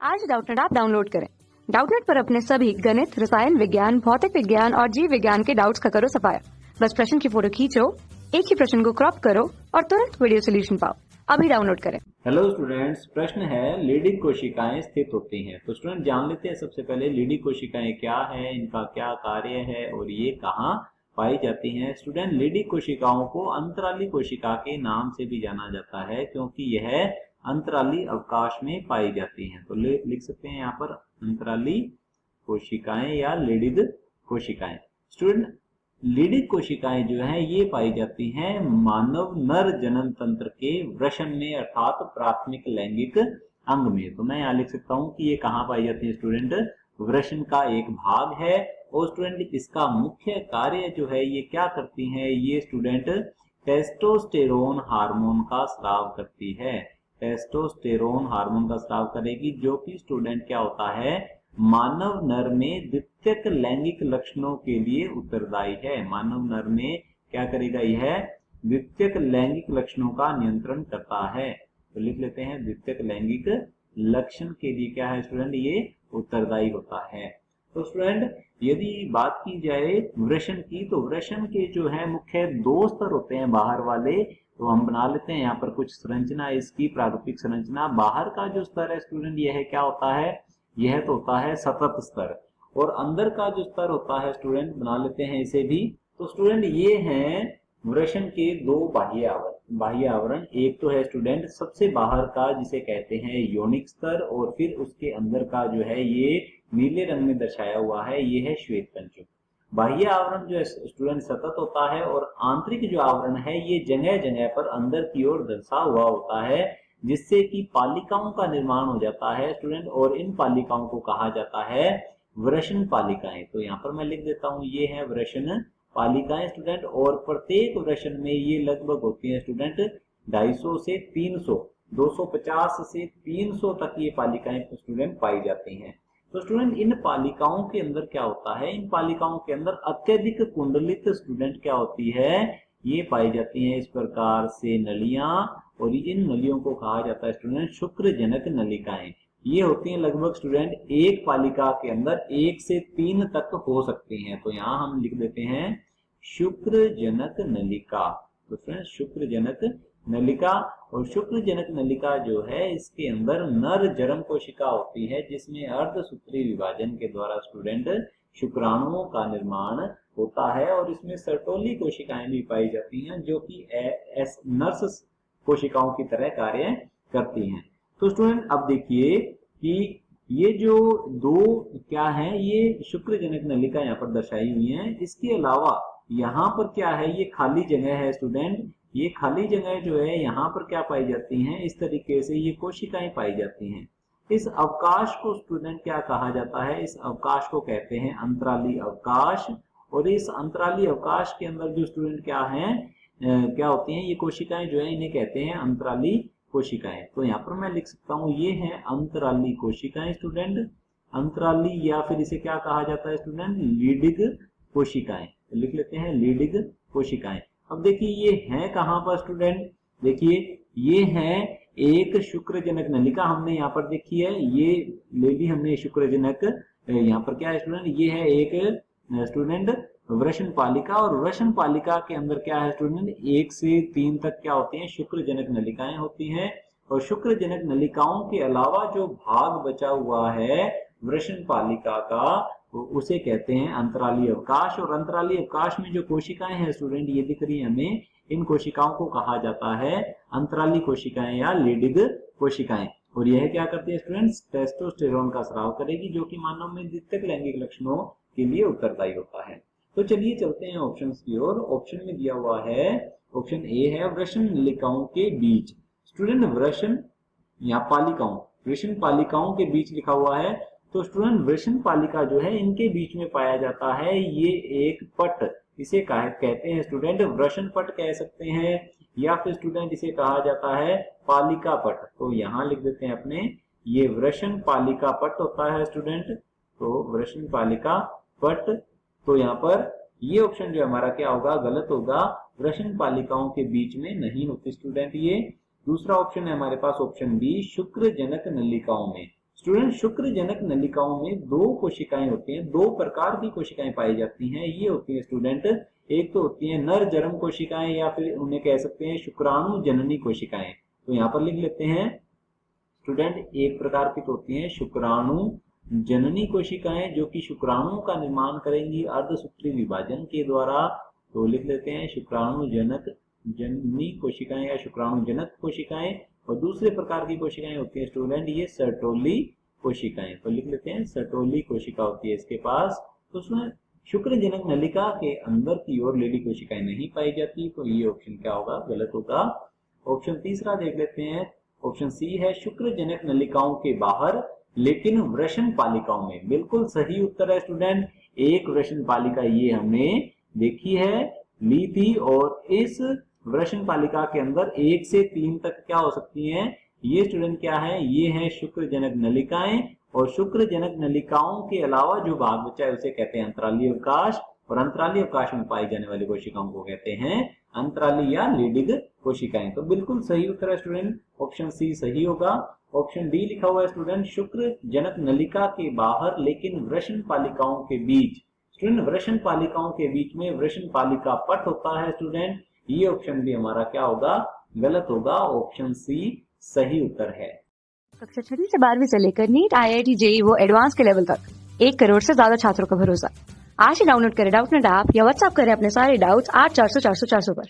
आज Doubtnut app download करें। Doubtnut पर अपने सभी गणित, रसायन विज्ञान, भौतिक विज्ञान और जीव विज्ञान के डाउट्स का करो सफाया। बस प्रश्न की फोटो खींचो, एक ही प्रश्न को क्रॉप करो और तुरंत वीडियो सोल्यूशन पाओ। अभी डाउनलोड करें। हेलो स्टूडेंट्स, प्रश्न है लीडिंग कोशिकाएं स्थित होती हैं। तो स्टूडेंट जान लेते हैं सबसे पहले लीडिंग कोशिकाएं क्या है, इनका क्या कार्य है और ये कहाँ पाई जाती हैं। स्टूडेंट, लीडिंग कोशिकाओं को अंतराली कोशिका के नाम से भी जाना जाता है क्योंकि यह अंतराली अवकाश में पाई जाती हैं। तो लिख सकते हैं यहाँ पर अंतराली कोशिकाएं या लीडिंग कोशिकाएं। स्टूडेंट, लीडिंग कोशिकाएं जो है ये पाई जाती हैं मानव नर जनन तंत्र के वृषण में अर्थात प्राथमिक लैंगिक अंग में। तो मैं यहाँ लिख सकता हूँ कि ये कहाँ पाई जाती है स्टूडेंट, वृषण का एक भाग है। और स्टूडेंट इसका मुख्य कार्य जो है ये क्या करती है, ये स्टूडेंट टेस्टोस्टेरोन हार्मोन का स्राव करती है। टेस्टोस्टेरोन हार्मोन का स्राव करेगी जो कि स्टूडेंट क्या होता है, मानव नर में द्वितीयक लैंगिक लक्षणों के लिए उत्तरदायी है। मानव नर में क्या करेगा, यह द्वितीयक लैंगिक लक्षणों का नियंत्रण करता है। तो लिख लेते हैं द्वितीयक लैंगिक लक्षण के लिए क्या है स्टूडेंट, ये उत्तरदायी होता है। तो स्टूडेंट यदि बात की जाए वृषण की, तो वृषण के जो है मुख्य दो स्तर होते हैं बाहर वाले। तो हम बना लेते हैं यहाँ पर कुछ संरचना, इसकी प्रारूपिक संरचना। बाहर का जो स्तर है स्टूडेंट यह क्या होता है, यह तो होता है सतत स्तर। और अंदर का जो स्तर होता है स्टूडेंट, बना लेते हैं इसे भी। तो स्टूडेंट ये हैं वृषण के दो बाह्य आवरण। बाह्य आवरण एक तो है स्टूडेंट सबसे बाहर का जिसे कहते हैं योनिक स्तर, और फिर उसके अंदर का जो है ये नीले रंग में दर्शाया हुआ है, ये है श्वेत पंचुक। बाह्य आवरण जो है स्टूडेंट सतत होता है और आंतरिक जो आवरण है ये जगह जगह पर अंदर की ओर दर्शा हुआ होता है, जिससे कि पालिकाओं का निर्माण हो जाता है स्टूडेंट। और इन पालिकाओं को कहा जाता है वृषण पालिकाएं। तो यहाँ पर मैं लिख देता हूँ ये है वृषण पालिकाएं स्टूडेंट। और प्रत्येक वृषण में ये लगभग होती है स्टूडेंट 250 से 300, 250 से 300 तक ये पालिकाएं स्टूडेंट पाई जाती हैं। तो स्टूडेंट इन पालिकाओं के अंदर क्या होता है, इन पालिकाओं के अंदर अत्यधिक कुंडलित स्टूडेंट क्या होती है, ये पाई जाती हैं इस प्रकार से नलियां। और इन नलियों को कहा जाता है स्टूडेंट शुक्र जनक नलिकाएं। ये होती हैं लगभग स्टूडेंट एक पालिका के अंदर 1 से 3 तक हो सकती हैं। तो यहाँ हम लिख देते हैं शुक्र जनक नलिका। तो फ्रेंड शुक्र जनक नलिका, और शुक्र जनक नलिका जो है इसके अंदर नर जरम कोशिका होती है जिसमें अर्धसूत्री विभाजन के द्वारा स्टूडेंट शुक्राणुओं का निर्माण होता है। और इसमें सर्टोली कोशिकाएं भी पाई जाती हैं जो कि नर्स कोशिकाओं की तरह कार्य करती हैं। तो स्टूडेंट अब देखिए कि ये जो दो क्या है, ये शुक्र जनक नलिका यहाँ पर दर्शाई हुई है। इसके अलावा यहाँ पर क्या है, ये खाली जगह है स्टूडेंट। ये खाली जगह जो है यहाँ पर क्या पाई जाती हैं, इस तरीके से ये कोशिकाएं पाई जाती हैं। इस अवकाश को स्टूडेंट क्या कहा जाता है, इस अवकाश को कहते हैं अंतराली अवकाश। और इस अंतराली अवकाश के अंदर जो स्टूडेंट क्या है, क्या होती हैं ये कोशिकाएं जो है, इन्हें कहते हैं अंतराली कोशिकाएं। तो यहाँ पर मैं लिख सकता हूँ ये है अंतराली कोशिकाएं स्टूडेंट। अंतराली या फिर इसे क्या कहा जाता है स्टूडेंट, लीडिंग कोशिकाएं। लिख लेते हैं लीडिंग कोशिकाएं। अब देखिए ये है कहाँ पर स्टूडेंट, देखिए ये है एक शुक्र जनक नलिका हमने यहाँ पर देखी है, ये ले ली हमने शुक्र जनक। यहाँ पर क्या है स्टूडेंट, ये है एक स्टूडेंट वृषण पालिका। और वृषण पालिका के अंदर क्या है स्टूडेंट, 1 से 3 तक क्या होती हैं, शुक्र जनक नलिकाएं होती हैं। और शुक्र जनक नलिकाओं के अलावा जो भाग बचा हुआ है वृषण पालिका का, तो उसे कहते हैं अंतराली अवकाश। और अंतराली अवकाश में जो कोशिकाएं हैं स्टूडेंट ये दिख रही है हमें, इन कोशिकाओं को कहा जाता है अंतराली कोशिकाएं या लीडिंग कोशिकाएं। और यह क्या करती है स्टूडेंट, टेस्टोस्टेरोन का स्राव करेगी जो कि मानव में द्वितीयक लैंगिक लक्षणों के लिए उत्तरदायी होता है। तो चलिए चलते हैं ऑप्शंस की ओर। ऑप्शन में दिया हुआ है, ऑप्शन ए है वृषण नलिकाओं के बीच। स्टूडेंट वृषण या पालिकाओं, वृषण पालिकाओं के बीच लिखा हुआ है। तो स्टूडेंट वृषण पालिका जो है इनके बीच में पाया जाता है ये एक पट, इसे कहते हैं स्टूडेंट वृषण पट कह सकते हैं, या फिर स्टूडेंट इसे कहा जाता है पालिका पट। तो यहाँ लिख देते हैं अपने, ये वृषण पालिका पट होता है स्टूडेंट। तो वृषण पालिका पट। तो यहाँ पर ये ऑप्शन जो हमारा क्या होगा, गलत होगा, वृषण पालिकाओं के बीच में नहीं होती स्टूडेंट ये। दूसरा ऑप्शन है हमारे पास ऑप्शन बी, शुक्र जनक नलिकाओं में। स्टूडेंट शुक्रजनक नलिकाओं में दो कोशिकाएं होती हैं, दो प्रकार की कोशिकाएं पाई जाती हैं। ये होती है स्टूडेंट, एक तो होती है नर जरम कोशिकाएं या फिर उन्हें कह सकते हैं शुक्राणु जननी कोशिकाएं। तो यहाँ पर लिख लेते हैं स्टूडेंट, एक प्रकार की तो होती है शुक्राणु जननी कोशिकाएं जो कि शुक्राणुओं का निर्माण करेंगी अर्धसूत्री विभाजन के द्वारा। तो लिख लेते हैं शुक्राणु जनक जननी कोशिकाएं या शुक्राणु जनक कोशिकाएं। और दूसरे प्रकार की कोशिकाएं होती है स्टूडेंट ये सर्टोली कोशिकाएं। तो लिख लेते हैं सर्टोली कोशिका होती है इसके पास। तो उसमें शुक्रजनक नलिका के अंदर की ओर लेडी कोशिकाएं नहीं पाई जाती। तो ये ऑप्शन क्या होगा, गलत होगा। ऑप्शन तीसरा देख लेते हैं, ऑप्शन सी है शुक्रजनक नलिकाओं के बाहर लेकिन वृषण पालिकाओं में। बिल्कुल सही उत्तर है स्टूडेंट, एक वृषण पालिका ये हमने देखी है, ली थी, और इस वृषण पालिका के अंदर 1 से 3 तक क्या हो सकती हैं, ये स्टूडेंट क्या है, ये है शुक्रजनक नलिकाएं। और शुक्रजनक नलिकाओं के अलावा जो भाग बचा है उसे कहते हैं अंतराली अवकाश। और अंतराली अवकाश में पाई जाने वाली कोशिकाओं को कहते हैं अंतराली या लीडिंग कोशिकाएं। तो बिल्कुल सही उत्तर है स्टूडेंट, ऑप्शन सी सही होगा। ऑप्शन डी लिखा हुआ है स्टूडेंट, शुक्रजनक नलिका के बाहर लेकिन वृषण पालिकाओं के बीच। स्टूडेंट वृषण पालिकाओं के बीच में वृषण पालिका पट होता है स्टूडेंट। ये ऑप्शन भी हमारा क्या होगा, गलत होगा। ऑप्शन सी सही उत्तर है। कक्षा 6 से 12वीं से लेकर नीट, IIT, JEE वो एडवांस के लेवल तक 1 करोड़ से ज्यादा छात्रों का भरोसा। आज ही डाउनलोड करें डाउटनेट ऐप या व्हाट्सएप करें अपने सारे डाउट्स 8400 400 400 पर।